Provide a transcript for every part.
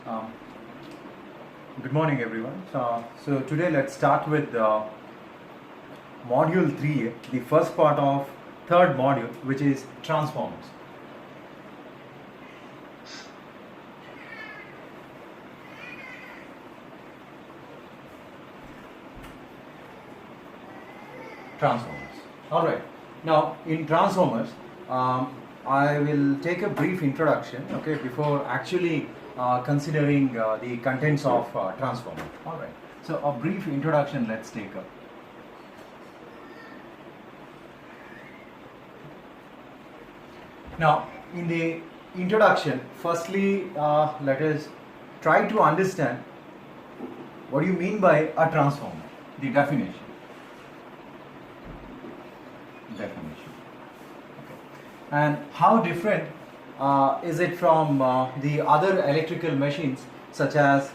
Um, Good morning, everyone. So today let's start with module 3A, the first part of third module, which is transformers. Transformers. All right. Now, in transformers, I will take a brief introduction, okay, before actually considering the contents of transformer. All right. So, a brief introduction. Let's take up. Now, in the introduction, firstly, let us try to understand what do you mean by a transformer, the definition. And how different is it from the other electrical machines such as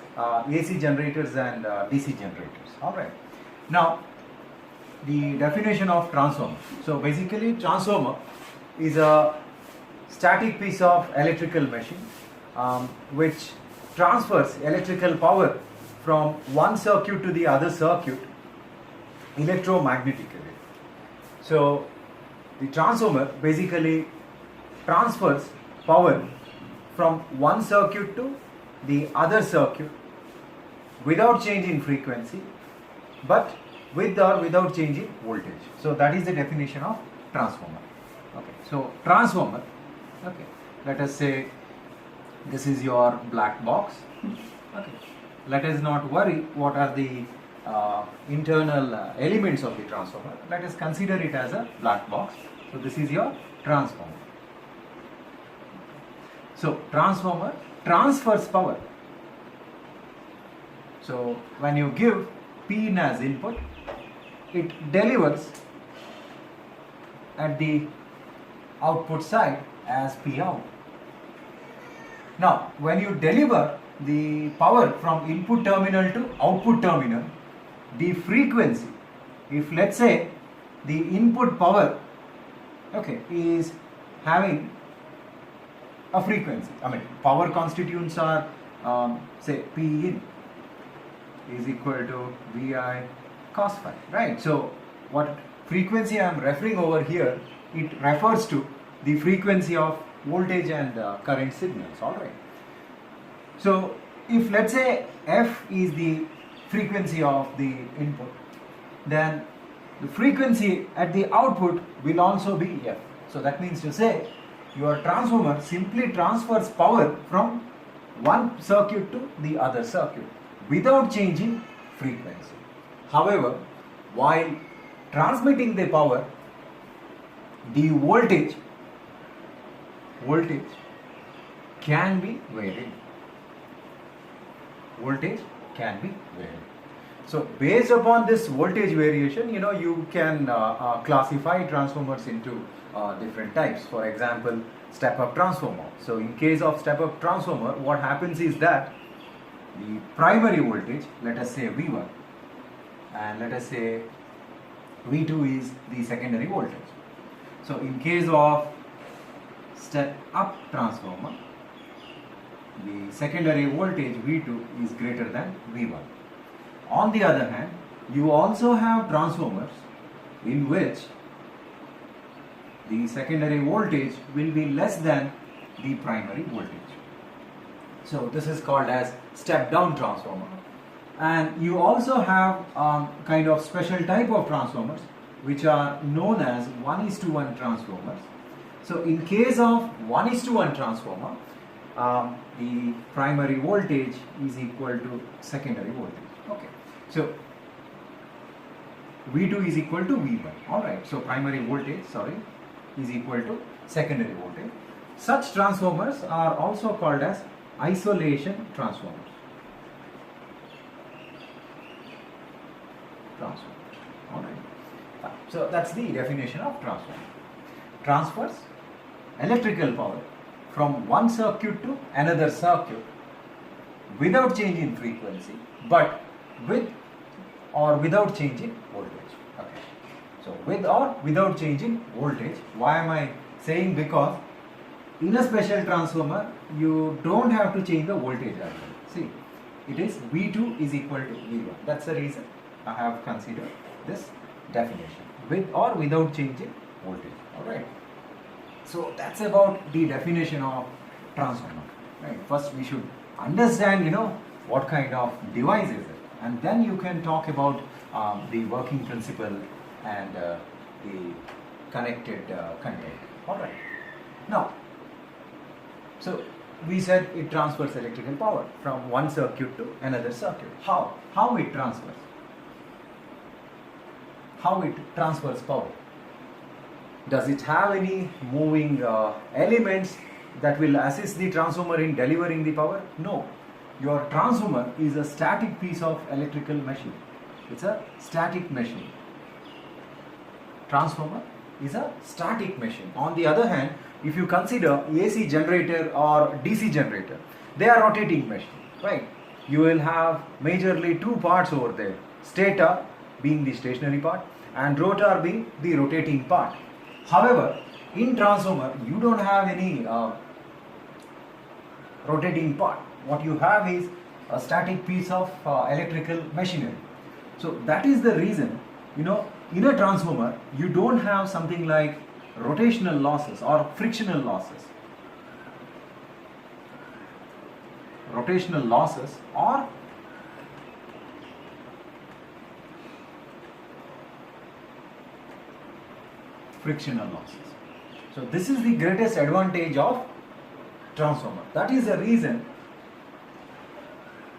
AC generators and DC generators. All right. Now, the definition of transformer. So basically, transformer is a static piece of electrical machine which transfers electrical power from one circuit to the other circuit electromagnetically. So the transformer basically transfers power from one circuit to the other circuit without change in frequency, but with or without change in voltage. So that is the definition of transformer. Okay. So transformer. Okay. Let us say this is your black box. Okay. Let us not worry what are the internal elements of the transformer. Let us consider it as a black box. So this is your transformer. So transformer transfers power. So when you give P in as input, it delivers at the output side as P out. Now when you deliver the power from input terminal to output terminal, the frequency, if let's say the input power is having a frequency, power constituents are say P in is equal to Vi cos phi, right? So what frequency I am referring over here, it refers to the frequency of voltage and current signals. All right. So if let's say F is the frequency of the input, then the frequency at the output will also be F. So that means to say your transformer simply transfers power from one circuit to the other circuit without changing frequency. However, while transmitting the power, the voltage can be varied. So based upon this voltage variation, you can classify transformers into different types. For example, step-up transformer. So in case of step-up transformer, what happens is that the primary voltage, let us say V1, and let us say V2 is the secondary voltage. So in case of step-up transformer, the secondary voltage V2 is greater than V1. On the other hand, you also have transformers in which the secondary voltage will be less than the primary voltage. So this is called as step-down transformer. And you also have kind of special type of transformers which are known as 1:1 transformers. So in case of 1:1 transformer, the primary voltage is equal to secondary voltage. Okay. So V2 is equal to V1. Alright. So primary voltage, is equal to secondary voltage. Such transformers are also called as isolation transformers. Alright. So that's the definition of transformer. Transfers electrical power from one circuit to another circuit without change in frequency, but with or without change in voltage. Okay. So with or without change in voltage. Why am I saying? Because in a special transformer, you don't have to change the voltage as well. See, it is V2 is equal to V1. That's the reason I have considered this definition, with or without changing voltage. Alright. So that's about the definition of transformer. Right. First we should understand, what kind of device is it, and then you can talk about the working principle and the connected content. Alright. Now, so we said it transfers electrical power from one circuit to another circuit. How? How it transfers? How it transfers power? Does it have any moving elements that will assist the transformer in delivering the power? No. Your transformer is a static piece of electrical machine. It's a static machine. Transformer is a static machine. On the other hand, if you consider AC generator or DC generator, they are rotating machine, right? You will have majorly two parts over there. Stator being the stationary part and rotor being the rotating part. However, in transformer, you don't have any rotating part. What you have is a static piece of electrical machinery. So that is the reason, in a transformer, you don't have something like rotational losses or frictional losses. Rotational losses or frictional losses. So this is the greatest advantage of transformer. That is the reason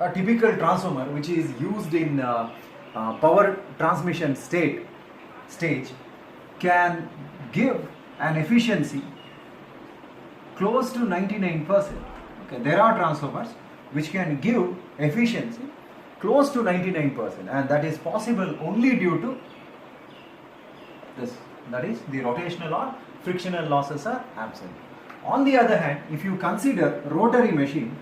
a typical transformer which is used in power transmission stage can give an efficiency close to 99%. Okay, there are transformers which can give efficiency close to 99%, and that is possible only due to this. That is, the rotational or frictional losses are absent. On the other hand, if you consider rotary machine,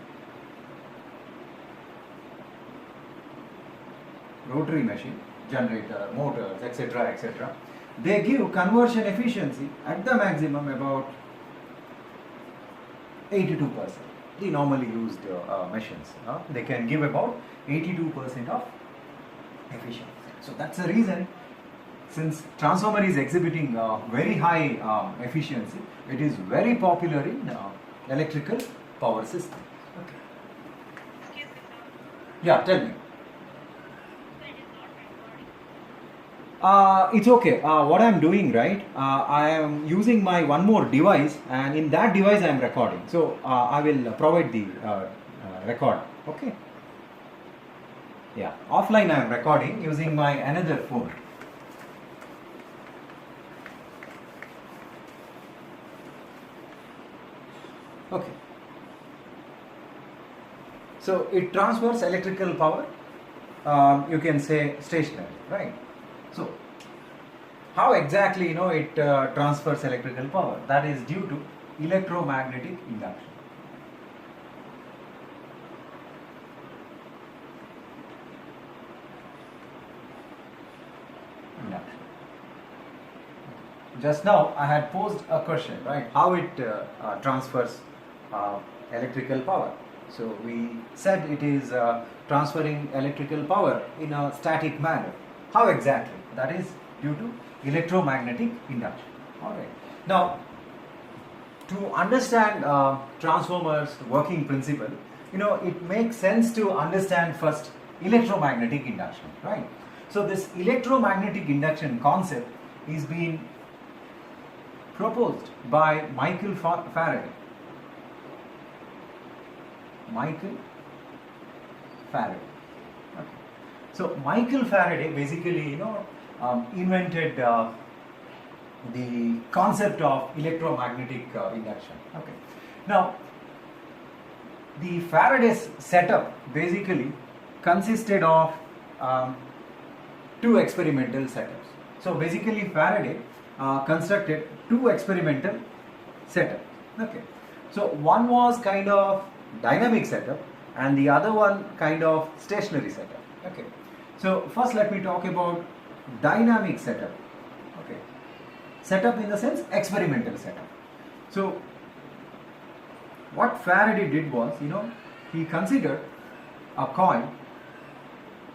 generator, motors, etc., they give conversion efficiency at the maximum about 82%. The normally used machines, they can give about 82% of efficiency. So that's the reason, since transformer is exhibiting very high efficiency, it is very popular in electrical power system. Okay. Excuse me, sir. Yeah, tell me. So it is not recording. It's okay. What I'm doing, right? I am using my one more device, and in that device I am recording. So I will provide the record. Okay. Yeah. Offline I am recording using my another phone. Okay. So it transfers electrical power. You can say stationary, right? So how exactly it transfers electrical power? That is due to electromagnetic induction. Just now I had posed a question, right? How it transfers electrical power. So we said it is transferring electrical power in a static manner. How exactly? That is due to electromagnetic induction. Alright. Now, to understand transformers working principle, it makes sense to understand first electromagnetic induction, right? So this electromagnetic induction concept is being proposed by Michael Faraday. Michael Faraday. Okay. So Michael Faraday basically, invented the concept of electromagnetic induction. Okay. Now, the Faraday's setup basically consisted of two experimental setups. So basically, Faraday constructed two experimental setups. Okay. So one was kind of dynamic setup and the other one kind of stationary setup. Okay. So first let me talk about dynamic setup. Okay. Setup in the sense experimental setup. So what Faraday did was, he considered a coil,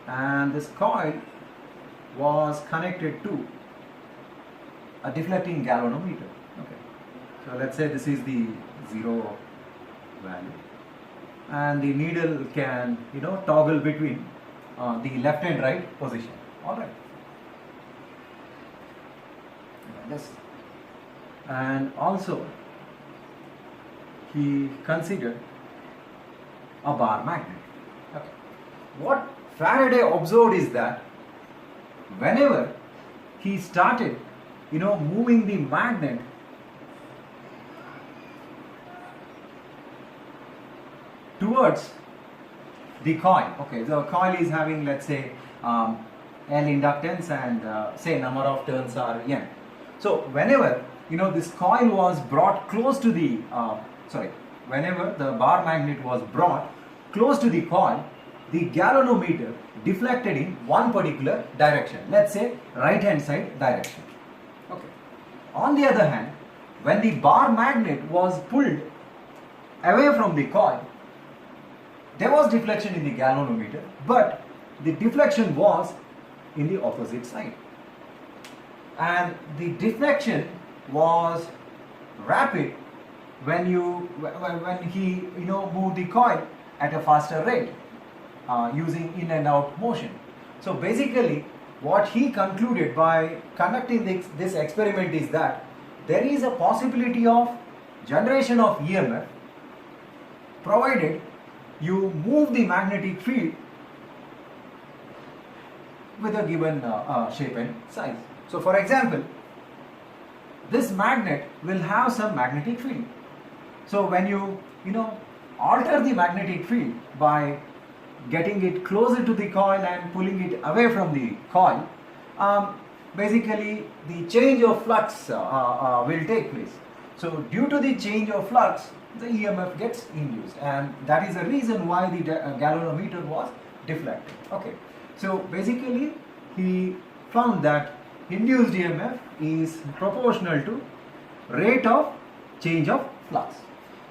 and this coil was connected to a deflecting galvanometer. Okay, so let's say this is the zero value, and the needle can toggle between the left and right position. All right. Yes. And also he considered a bar magnet. Okay. What Faraday observed is that whenever he started moving the magnet towards the coil. Okay, the coil is having, let's say, L inductance, and say number of turns are N. So whenever this coil was brought close to the whenever the bar magnet was brought close to the coil, the galvanometer deflected in one particular direction, let's say right hand side direction. Okay. On the other hand, when the bar magnet was pulled away from the coil, there was deflection in the galvanometer, but the deflection was in the opposite side. And the deflection was rapid when he moved the coil at a faster rate using in and out motion. So basically what he concluded by conducting this experiment is that there is a possibility of generation of EMF provided you move the magnetic field with a given shape and size. So for example, this magnet will have some magnetic field. So when you alter the magnetic field by getting it closer to the coil and pulling it away from the coil, basically the change of flux will take place. So due to the change of flux, the EMF gets induced, and that is the reason why the galvanometer was deflected. Okay, so basically he found that induced EMF is proportional to rate of change of flux,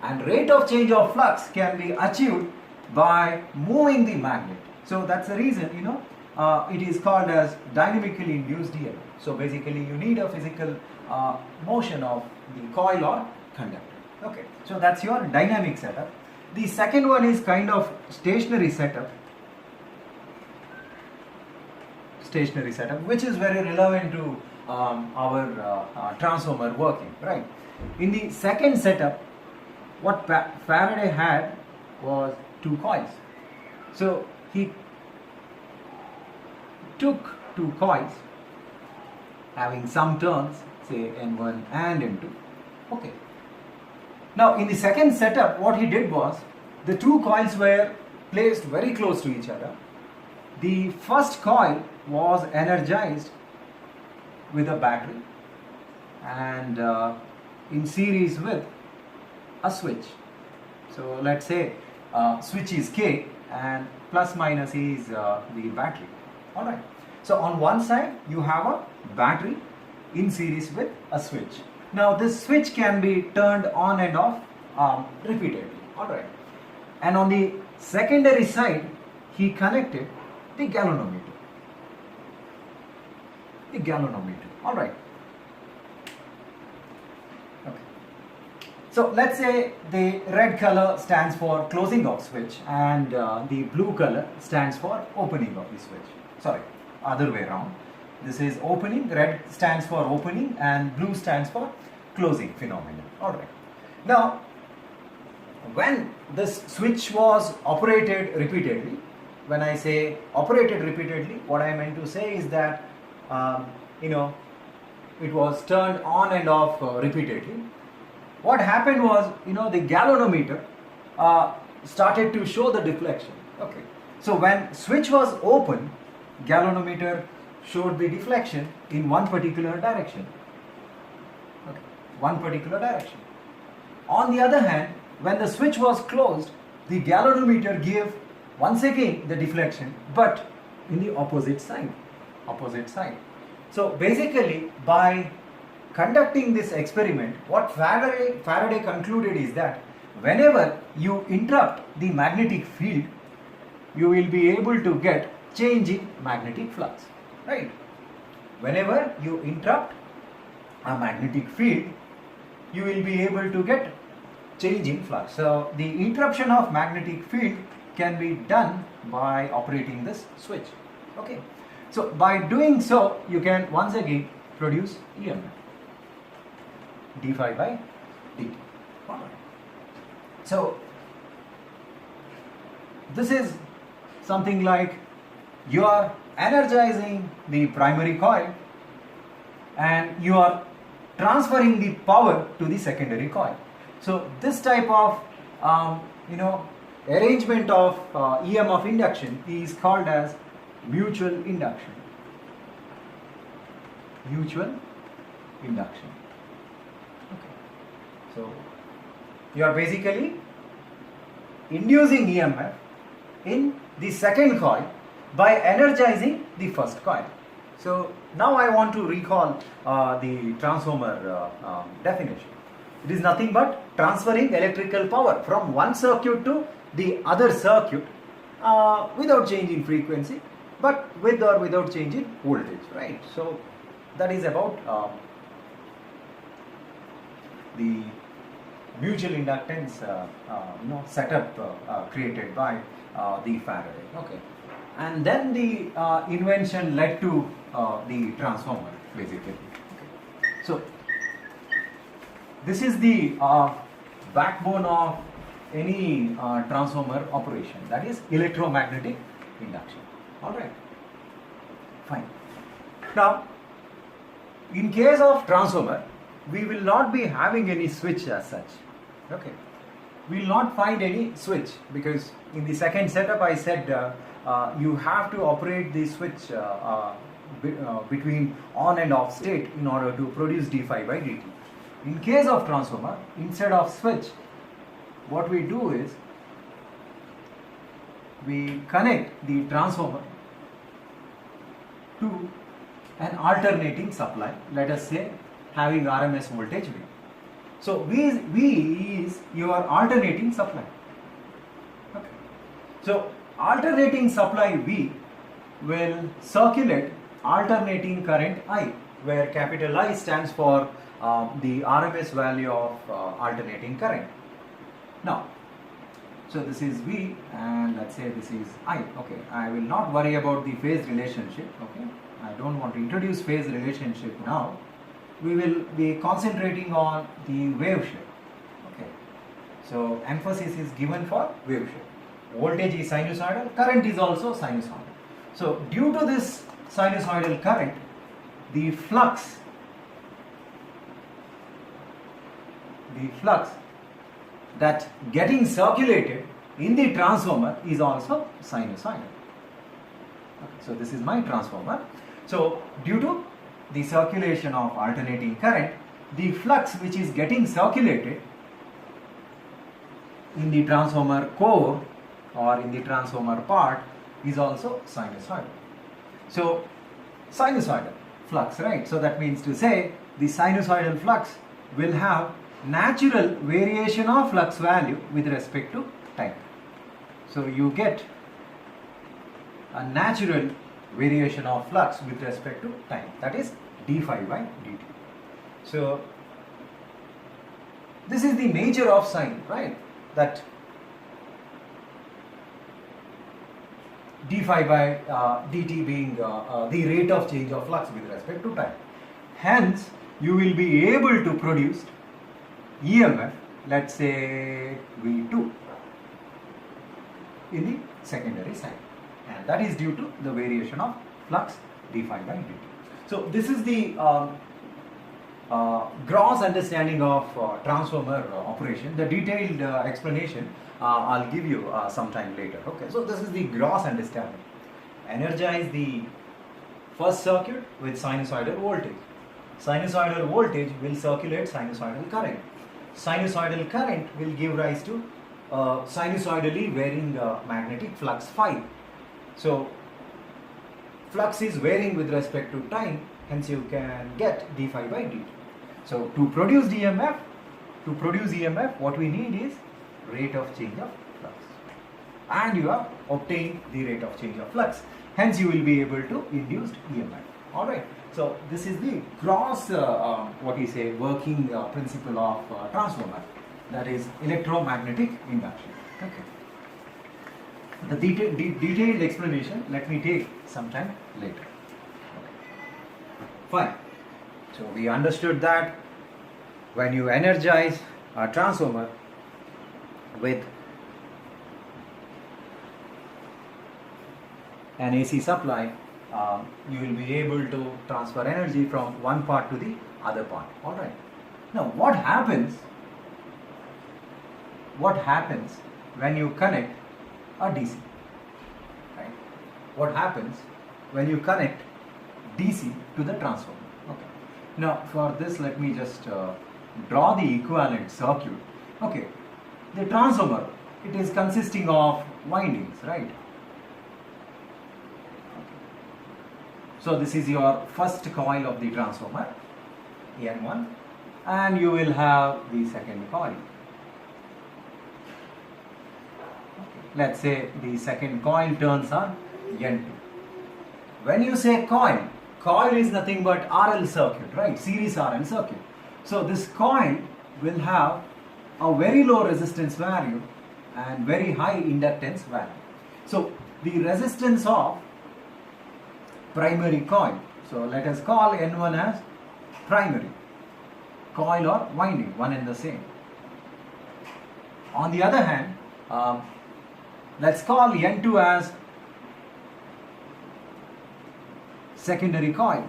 and rate of change of flux can be achieved by moving the magnet. So that's the reason it is called as dynamically induced EMF. So basically you need a physical motion of the coil or conductor. Okay, so that's your dynamic setup. The second one is kind of stationary setup, which is very relevant to our transformer working, right? In the second setup, what Faraday had was two coils. So he took two coils having some turns, say N1 and N2. Okay. Now in the second setup, what he did was, the two coils were placed very close to each other. The first coil was energized with a battery and in series with a switch. So let's say switch is K and plus minus is the battery. Alright. So on one side you have a battery in series with a switch. Now this switch can be turned on and off repeatedly. Alright. And on the secondary side he connected the galvanometer. Alright. Okay. So let's say the red color stands for closing of switch and the blue color stands for opening of the switch. Sorry, other way around. This is opening, red stands for opening and blue stands for closing phenomenon. Alright. Now, when this switch was operated repeatedly, when I say operated repeatedly, what I meant to say is that it was turned on and off repeatedly. What happened was, the galvanometer started to show the deflection. Okay. So when switch was open, galvanometer showed the deflection in one particular direction. Okay. One particular direction. On the other hand, when the switch was closed, the galvanometer gave once again the deflection, but in the opposite side. So basically, by conducting this experiment, what Faraday concluded is that whenever you interrupt the magnetic field, you will be able to get change in magnetic flux, right? Whenever you interrupt a magnetic field, you will be able to get change in flux. So the interruption of magnetic field can be done by operating this switch. Okay. So by doing so, you can once again produce EMF d phi by dt. Alright. So this is something like you are energizing the primary coil and you are transferring the power to the secondary coil. So this type of arrangement of EMF induction is called as mutual induction. Mutual induction. Okay. So you are basically inducing EMF in the second coil by energizing the first coil. So now I want to recall the transformer definition. It is nothing but transferring electrical power from one circuit to the other circuit without changing frequency, but with or without changing voltage, right? So that is about the mutual inductance setup created by the Faraday. Okay, and then the invention led to the transformer basically. Okay. So this is the backbone of any transformer operation, that is electromagnetic induction. All right, fine. Now in case of transformer, we will not be having any switch as such. Okay, we will not find any switch because in the second setup I said you have to operate the switch between on and off state in order to produce d phi by dt. In case of transformer, instead of switch, what we do is we connect the transformer to an alternating supply, let us say having RMS voltage V. So V is your alternating supply. Okay. So alternating supply V will circulate alternating current I, where capital I stands for the RMS value of alternating current. Now, so this is V and let's say this is I. Okay, I will not worry about the phase relationship. Okay, I don't want to introduce phase relationship now. We will be concentrating on the wave shape. Okay, so emphasis is given for wave shape. Voltage is sinusoidal, current is also sinusoidal. So due to this sinusoidal current, the flux that getting circulated in the transformer is also sinusoidal. Okay, so this is my transformer. So due to the circulation of alternating current, the flux which is getting circulated in the transformer core or in the transformer part is also sinusoidal. So sinusoidal flux, right? So that means to say the sinusoidal flux will have natural variation of flux value with respect to time. So you get a natural variation of flux with respect to time, that is d phi by dt. So this is the nature of sine, right? That d phi by dt being the rate of change of flux with respect to time. Hence, you will be able to produce EMF, let's say V2 in the secondary side, and that is due to the variation of flux d phi by dt. So this is the gross understanding of transformer operation. The detailed explanation I'll give you sometime later. Okay, so this is the gross understanding. Energize the first circuit with sinusoidal voltage. Sinusoidal voltage will circulate sinusoidal current. Sinusoidal current will give rise to sinusoidally varying magnetic flux phi. So flux is varying with respect to time, hence you can get d phi by dt. So to produce EMF, what we need is rate of change of flux. and you have obtained the rate of change of flux. Hence, you will be able to induce EMF. All right. So this is the gross, working principle of transformer, that is electromagnetic induction. Okay. The detailed explanation, let me take some time later. Okay. Fine. So we understood that when you energize a transformer with an AC supply, you will be able to transfer energy from one part to the other part. All right. Now, what happens when you connect a DC? Right? What happens when you connect DC to the transformer? Okay. Now, for this, let me just draw the equivalent circuit. Okay. The transformer, it is consisting of windings, right? So this is your first coil of the transformer, N1, and you will have the second coil. Let's say the second coil turns on N2. When you say coil, coil is nothing but RL circuit, right? Series RL circuit. So this coil will have a very low resistance value and very high inductance value. So the resistance of primary coil, so let us call N1 as primary coil or winding, one and the same. On the other hand, let's call N2 as secondary coil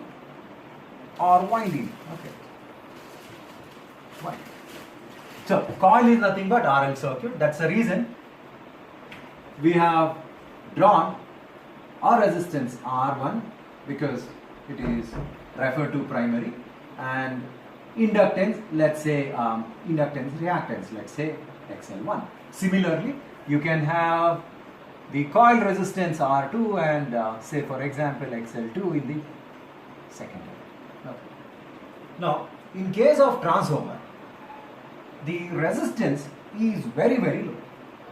or winding. Okay. Fine. So coil is nothing but RL circuit. That's the reason we have drawn our resistance R1, because it is referred to primary, and inductance, let's say inductance reactance, let's say XL1. Similarly, you can have the coil resistance R2 and say for example XL2 in the secondary. Okay. Now, in case of transformer, the resistance is very, very low.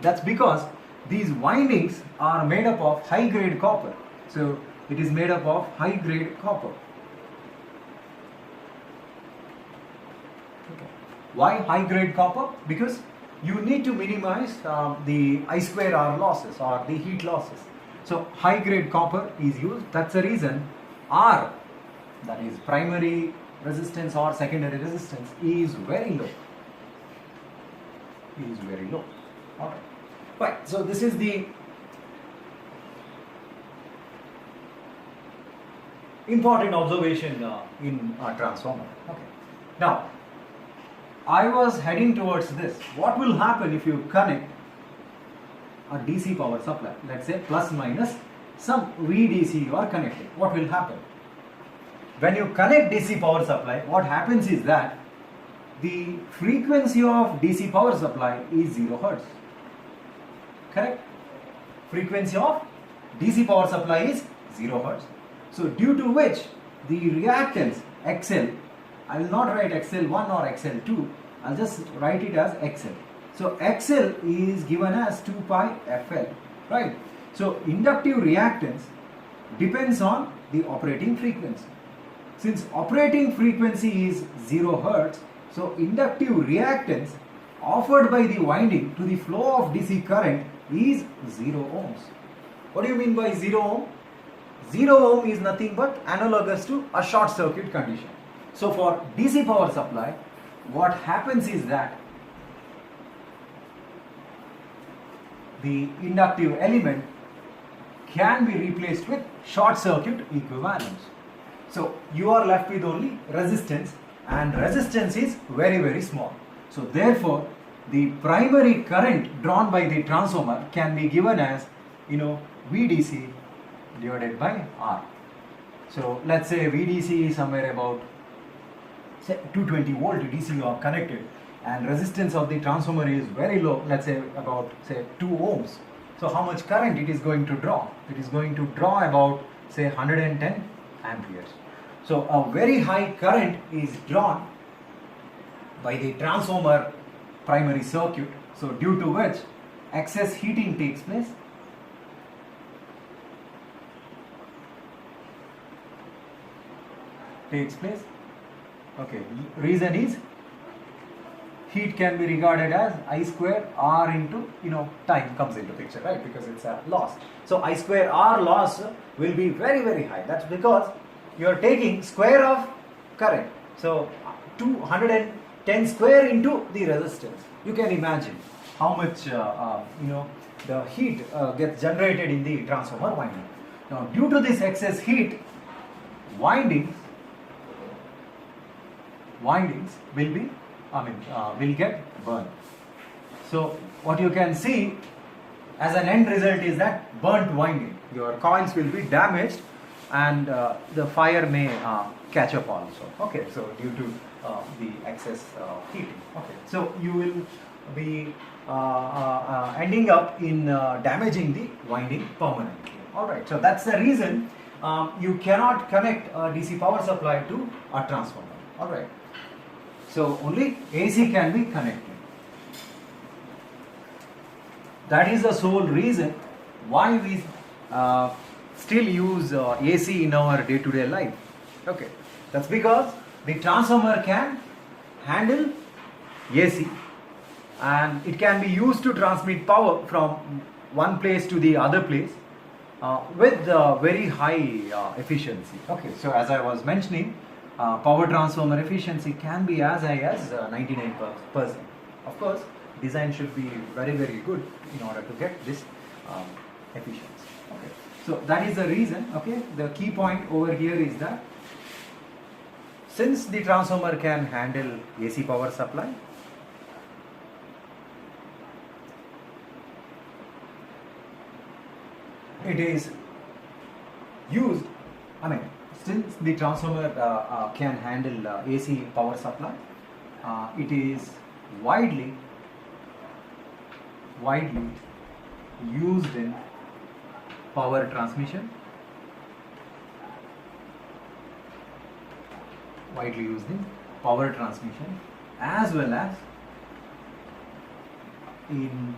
That's because these windings are made up of high grade copper. So it is made up of high grade copper. Okay. Why high grade copper? Because you need to minimize the I square R losses or the heat losses. So high grade copper is used. That's the reason R, that is primary resistance or secondary resistance, is very low. Is very low. Alright. Right. So this is the important observation in a transformer. Okay. Now, I was heading towards this. What will happen if you connect a DC power supply? Let's say plus minus some VDC you are connecting. What will happen? When you connect DC power supply, what happens is that the frequency of DC power supply is 0 Hertz. Correct? Frequency of DC power supply is 0 Hertz. So due to which the reactance XL, I will not write XL1 or XL2, I'll just write it as XL. So XL is given as 2 pi FL, right? So inductive reactance depends on the operating frequency. Since operating frequency is 0 Hertz, so inductive reactance offered by the winding to the flow of DC current is 0 ohms. What do you mean by 0 ohm? 0 ohm is nothing but analogous to a short circuit condition. So for DC power supply, what happens is that the inductive element can be replaced with short circuit equivalence. So you are left with only resistance, and resistance is very, very small. So therefore, the primary current drawn by the transformer can be given as, VDC divided by R. So let's say VDC is somewhere about, say, 220 volt DC you are connected, and resistance of the transformer is very low, let's say about, say, 2 ohms. So how much current it is going to draw? It is going to draw about, say, 110 amperes. So a very high current is drawn by the transformer primary circuit, so due to which excess heating takes place, okay, reason is heat can be regarded as I square R into, time comes into picture, right? Because it's a loss. So I square R loss will be very, very high. That's because you are taking square of current. So 210 square into the resistance. You can imagine how much, the heat gets generated in the transformer winding. Now, due to this excess heat, windings will get burned. So what you can see as an end result is that burnt winding. Your coils will be damaged, and the fire may catch up also. Okay, so due to the excess heating. Okay, so you will be ending up in damaging the winding permanently. All right, so that's the reason you cannot connect a DC power supply to a transformer. All right. So only AC can be connected. That is the sole reason why we still use AC in our day-to-day life. Okay, that's because the transformer can handle AC, and it can be used to transmit power from one place to the other place with very high efficiency. Okay, so as I was mentioning, power transformer efficiency can be as high as 99%. Of course, design should be very, very good in order to get this efficiency. Okay, so that is the reason. Okay, the key point over here is that since the transformer can handle AC power supply, it is used, since the transformer can handle AC power supply, it is widely used in power transmission, as well as in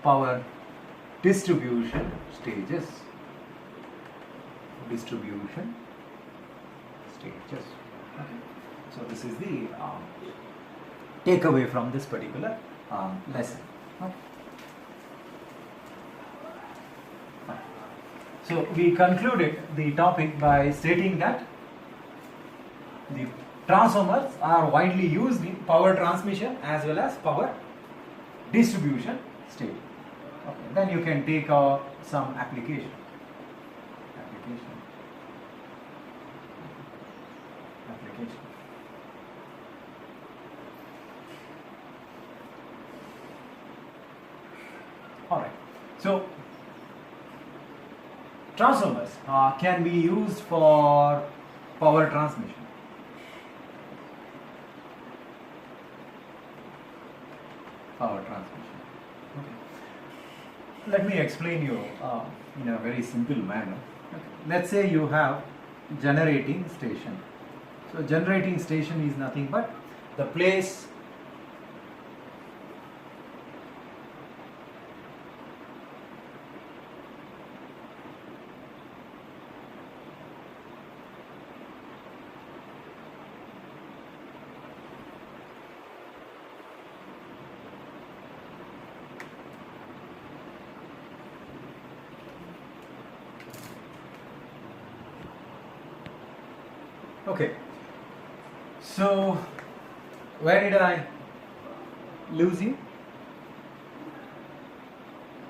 power distribution stages. Okay. So this is the takeaway from this particular lesson. Okay. So we concluded the topic by stating that the transformers are widely used in power transmission as well as power distribution stage. Okay. Then you can take some application. Alright, so transformers can be used for power transmission. Okay. Let me explain you in a very simple manner. Okay. Let's say you have generating station. So generating station is nothing but the place Okay, so where did I lose you?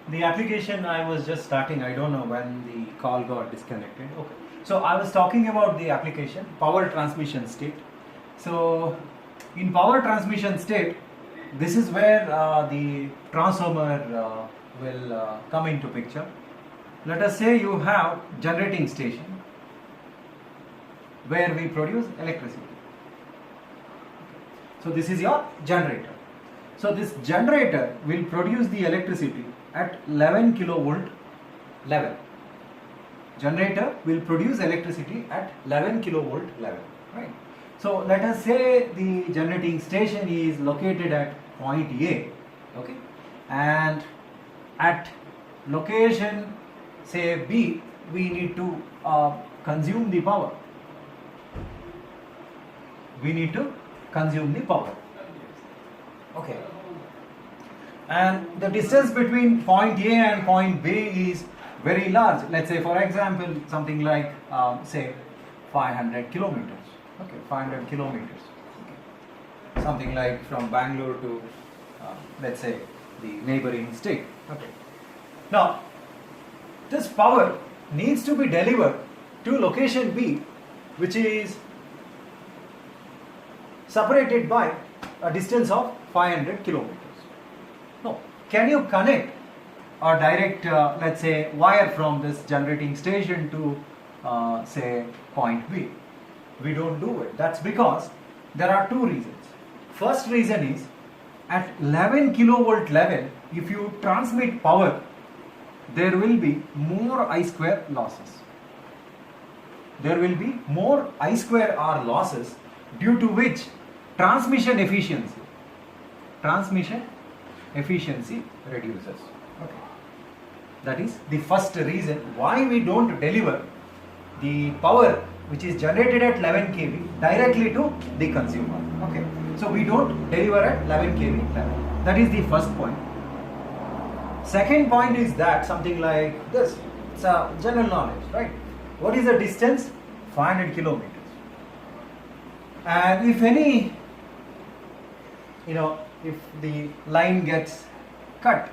The application I was just starting, I don't know when the call got disconnected. Okay, so I was talking about the application, power transmission state. So in power transmission state, this is where the transformer will come into picture. Let us say you have generating station where we produce electricity. So this is your generator. So this generator will produce the electricity at 11 kilovolt level. Generator will produce electricity at 11 kilovolt level, right? So let us say the generating station is located at point A, okay, and at location say B we need to consume the power. We need to consume the power. Okay. And the distance between point A and point B is very large. Let's say, for example, something like say 500 kilometers. Okay, 500 kilometers. Okay. Something like from Bangalore to let's say the neighboring state. Okay. Now, this power needs to be delivered to location B, which is separated by a distance of 500 kilometers. Now, can you connect or direct, let's say, wire from this generating station to, say, point B? We don't do it. That's because there are two reasons. First reason is at 11 kilovolt level, if you transmit power, there will be more I square losses. There will be more I square R losses, due to which transmission efficiency reduces. Okay. That is the first reason why we don't deliver the power which is generated at 11 kV directly to the consumer. Okay. So we don't deliver at 11 kV level. That is the first point. Second point is that something like this. It's a general knowledge, right? What is the distance? 500 kilometers. And if any, if the line gets cut,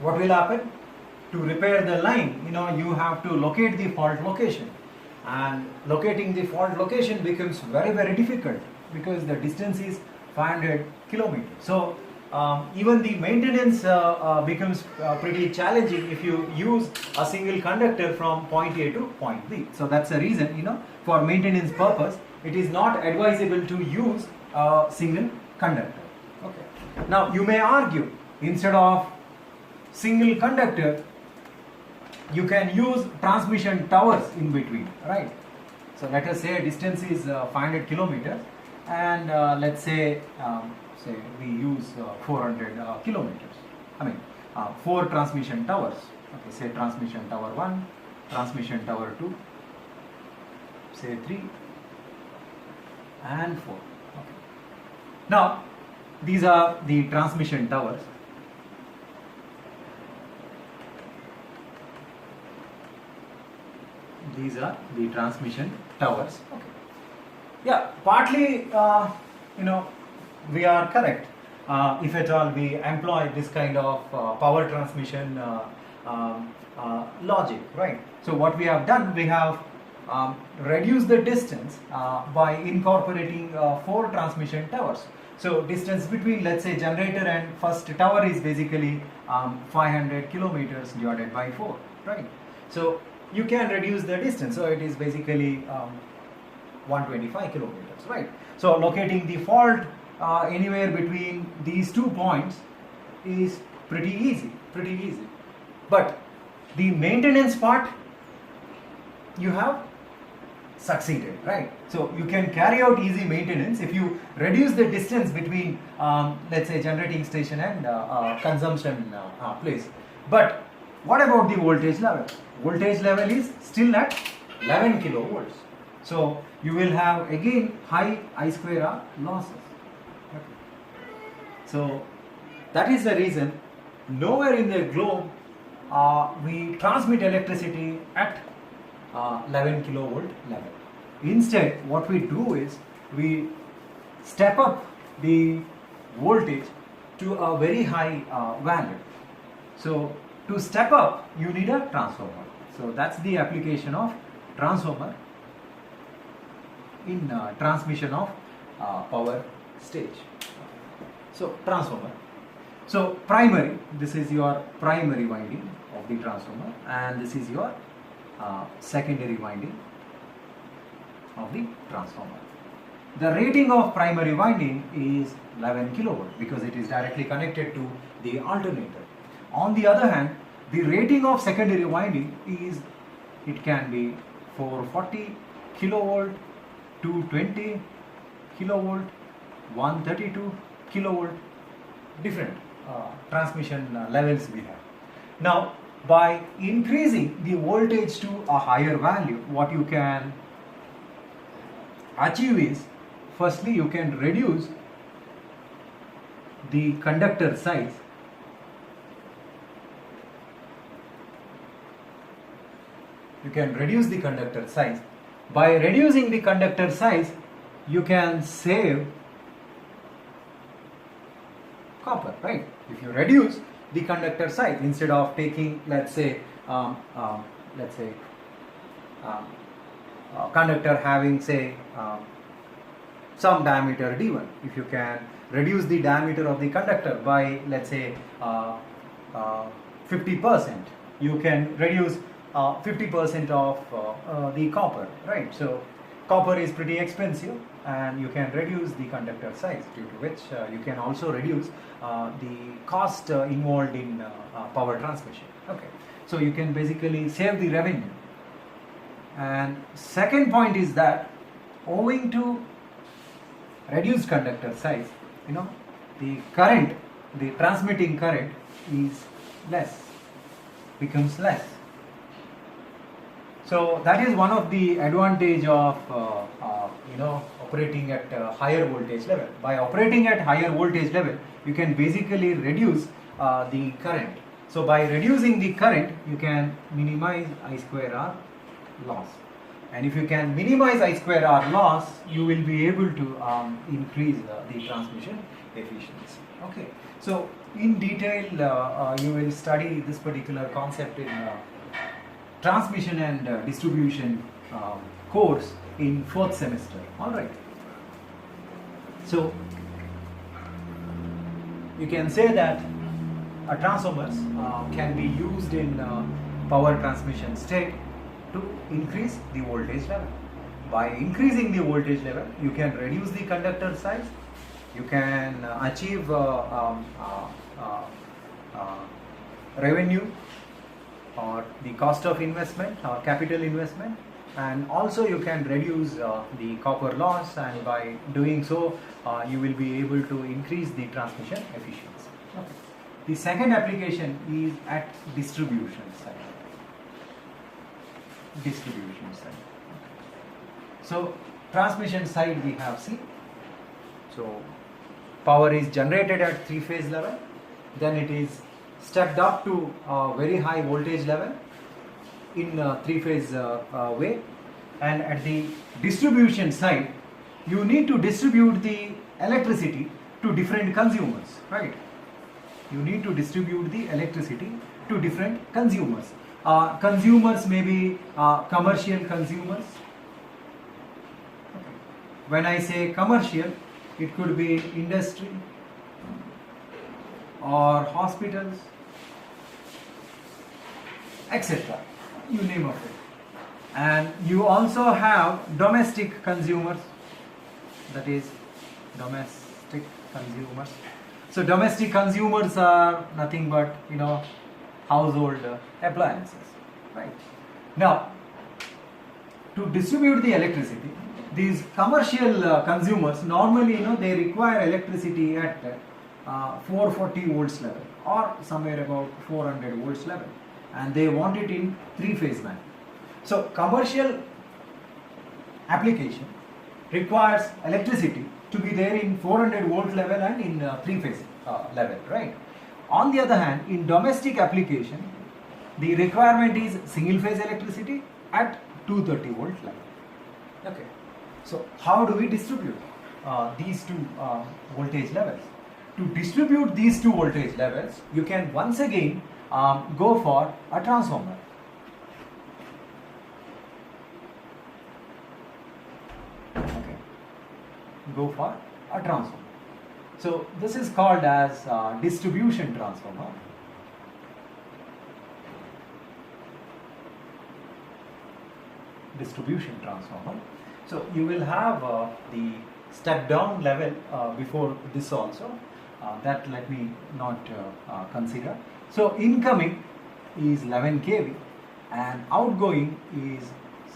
what will happen? To repair the line, you have to locate the fault location, and locating the fault location becomes very, very difficult because the distance is 500 kilometers. So even the maintenance becomes pretty challenging if you use a single conductor from point A to point B. So that's the reason, for maintenance purpose, it is not advisable to use a single conductor. Okay. Now you may argue, instead of single conductor, you can use transmission towers in between, right? So let us say distance is 500 kilometers, and let's say we use 400 kilometers. I mean 4 transmission towers. Okay, say transmission tower 1, transmission tower 2, say 3 and 4. Okay. Now these are the transmission towers. These are the transmission towers. Okay. Yeah, partly, we are correct. If at all we employ this kind of power transmission logic, right? So what we have done, we have reduced the distance by incorporating 4 transmission towers. So distance between, let's say, generator and first tower is basically 500 kilometers divided by 4, right? So you can reduce the distance, so it is basically 125 kilometers, right? So locating the fault anywhere between these 2 points is pretty easy. But the maintenance part, you have succeeded, right? So you can carry out easy maintenance if you reduce the distance between, let's say, generating station and consumption place. But what about the voltage level? Voltage level is still at 11 kilovolts. So you will have again high I square R losses. Okay. So that is the reason nowhere in the globe we transmit electricity at 11 kilovolt level. Instead, what we do is we step up the voltage to a very high value. So to step up, you need a transformer. So that's the application of transformer in transmission of power stage. So transformer. So primary, this is your primary winding of the transformer, and this is your secondary winding of the transformer. The rating of primary winding is 11 kilovolt because it is directly connected to the alternator. On the other hand, the rating of secondary winding is, it can be 440 kilovolt, 220 kilovolt, 132 kilovolt, different transmission levels we have. Now, by increasing the voltage to a higher value, what you can achieve is, firstly you can reduce the conductor size. You can reduce the conductor size. By reducing the conductor size, you can save copper, right? If you reduce the conductor size, instead of taking, let's say, conductor having, say, some diameter d1, if you can reduce the diameter of the conductor by, let's say, 50%, you can reduce 50% of the copper, right? So copper is pretty expensive, and you can reduce the conductor size, due to which you can also reduce the cost involved in power transmission. Okay, so you can basically save the revenue. And second point is that, owing to reduced conductor size, the current, the transmitting current is less, becomes less. So that is one of the advantage of operating at a higher voltage level. By operating at higher voltage level, you can basically reduce the current. So by reducing the current, you can minimize I square R loss. And if you can minimize I square R loss, you will be able to increase the transmission efficiency. Okay. So in detail, you will study this particular concept in transmission and distribution course in 4th semester. All right. So you can say that a transformers can be used in power transmission state to increase the voltage level. By increasing the voltage level, you can reduce the conductor size, you can achieve revenue, or the cost of investment or capital investment, and also you can reduce the copper loss, and by doing so you will be able to increase the transmission efficiency. Okay. The second application is at distribution side. Distribution side. So transmission side we have seen. So power is generated at three-phase level, then it is stepped up to a very high voltage level in a three-phase way, and at the distribution side, you need to distribute the electricity to different consumers, right? You need to distribute the electricity to different consumers. Consumers may be commercial consumers. Okay. When I say commercial, it could be industry or hospitals, etc. You name of it. And you also have domestic consumers, that is domestic consumers. So domestic consumers are nothing but household appliances, right? Now, to distribute the electricity, these commercial consumers normally they require electricity at 440 volts level or somewhere about 400 volts level, and they want it in three-phase manner. So commercial application requires electricity to be there in 400 volt level and in three-phase level, right? On the other hand, in domestic application, the requirement is single-phase electricity at 230 volt level. Okay. So how do we distribute these two voltage levels? To distribute these two voltage levels, you can once again go for a transformer. Okay. Go for a transformer. So this is called as distribution transformer. Distribution transformer. So you will have the step down level before this also. That let me not consider. So incoming is 11 kV and outgoing is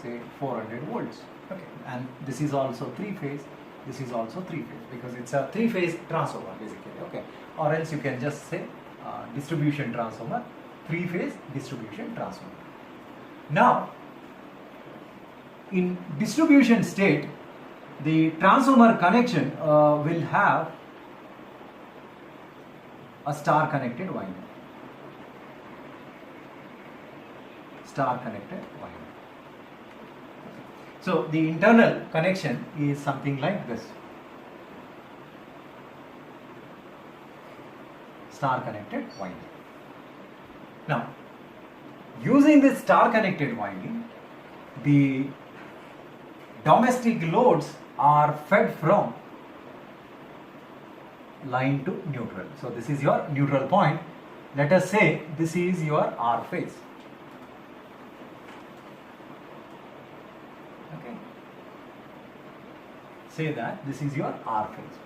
say 400 volts. Okay. And this is also three phase. This is also 3-phase because it's a 3-phase transformer basically. Okay, or else you can just say distribution transformer, 3-phase distribution transformer. Now, in distribution state, the transformer connection will have a star connected winding. Star connected winding. So the internal connection is something like this. Star connected winding. Now, using this star connected winding, the domestic loads are fed from line to neutral. So this is your neutral point. Let us say this is your R phase. Okay. Say that this is your R phase.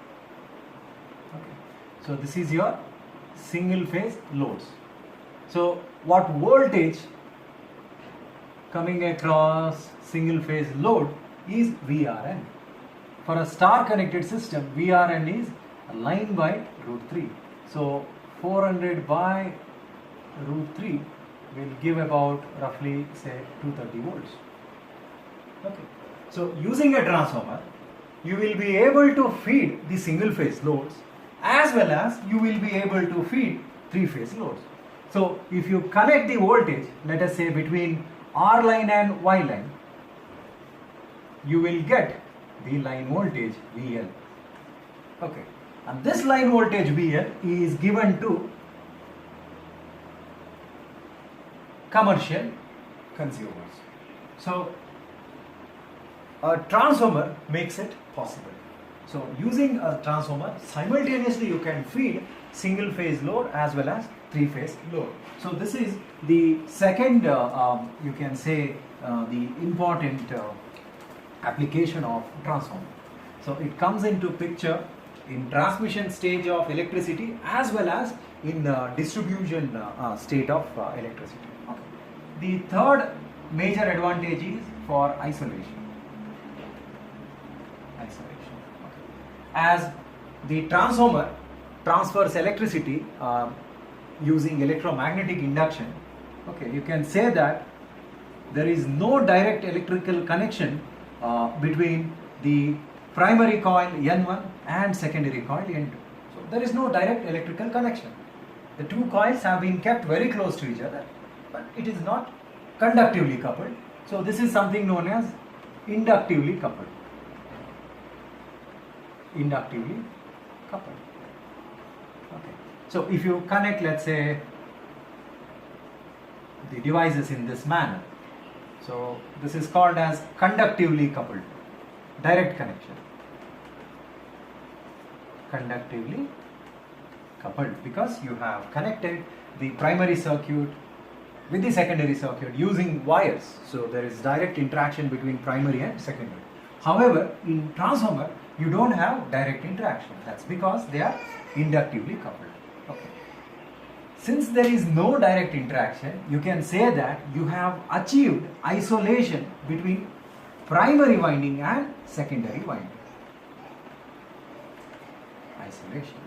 Okay. So this is your single phase loads. So what voltage coming across single phase load is VRN. For a star connected system, VRN is line by root 3. So 400 by root 3 will give about roughly say 230 volts. Okay. So using a transformer, you will be able to feed the single phase loads as well as you will be able to feed 3-phase loads. So if you connect the voltage, let us say between R line and Y line, you will get the line voltage VL. Okay. And this line voltage VL is given to commercial consumers. So a transformer makes it possible. So using a transformer, simultaneously you can feed single phase load as well as 3-phase load. So this is the second, you can say, the important application of transformer. So it comes into picture in transmission stage of electricity as well as in distribution state of electricity. Okay. The third major advantage is for isolation. Isolation. Okay. As the transformer transfers electricity using electromagnetic induction, okay, you can say that there is no direct electrical connection between the primary coil N1 and secondary coil N2. So there is no direct electrical connection. The two coils have been kept very close to each other, but it is not conductively coupled. So this is something known as inductively coupled. Inductively coupled. Okay. So if you connect, let's say, the devices in this manner, so this is called as conductively coupled, direct connection. Conductively coupled because you have connected the primary circuit with the secondary circuit using wires. So there is direct interaction between primary and secondary. However, in transformer, you don't have direct interaction. That's because they are inductively coupled. Okay. Since there is no direct interaction, you can say that you have achieved isolation between primary winding and secondary winding. Isolation.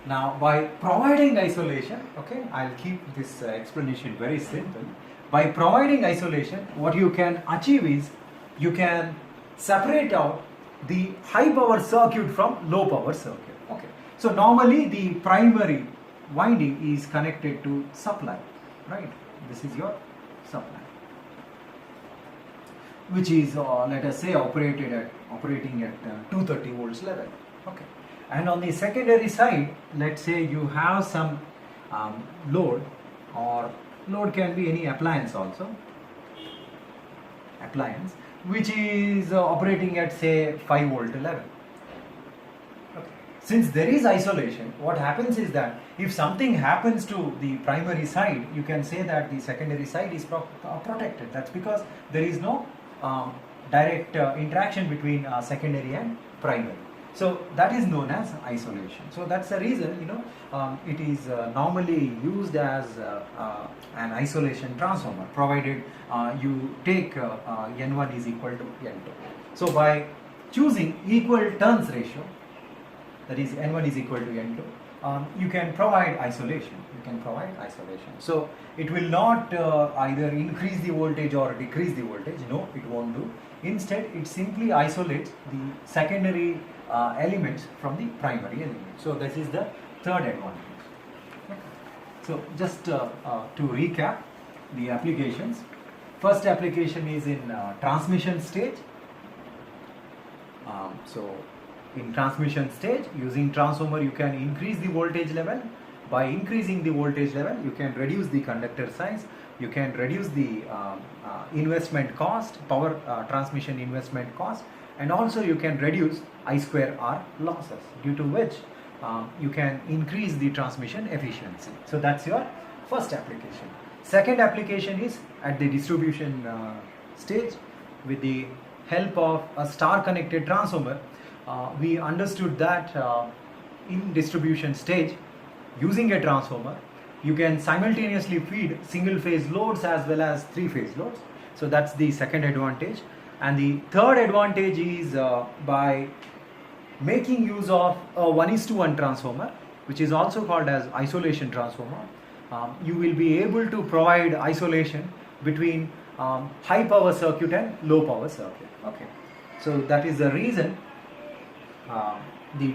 Now, by providing isolation, okay, I'll keep this explanation very simple. By providing isolation, what you can achieve is you can separate out the high power circuit from low power circuit. Okay. So normally the primary winding is connected to supply, right? This is your supply, which is let us say operating at 230 volts level. Okay. And on the secondary side, let's say you have some load, or load can be any appliance also, appliance which is operating at say 5 volt level. Okay. Since there is isolation, what happens is that if something happens to the primary side, you can say that the secondary side is protected. That's because there is no direct interaction between secondary and primary. So that is known as isolation. So that's the reason, you know, it is normally used as an isolation transformer, provided you take N1 is equal to N2. So by choosing equal turns ratio, that is N1 is equal to N2, you can provide isolation. So it will not either increase the voltage or decrease the voltage. No, it won't do. Instead, it simply isolates the secondary elements from the primary element. So this is the third advantage. Okay. So just to recap the applications. First application is in transmission stage. So in transmission stage, using transformer, you can increase the voltage level. By increasing the voltage level, you can reduce the conductor size, you can reduce the investment cost, power transmission investment cost, and also you can reduce I square R losses, due to which you can increase the transmission efficiency. So that's your first application. Second application is at the distribution stage. With the help of a star connected transformer, we understood that in distribution stage, using a transformer, you can simultaneously feed single phase loads as well as three phase loads. So that's the second advantage. And the third advantage is by making use of a 1:1 transformer, which is also called as isolation transformer, you will be able to provide isolation between high power circuit and low power circuit. Okay, so that is the reason the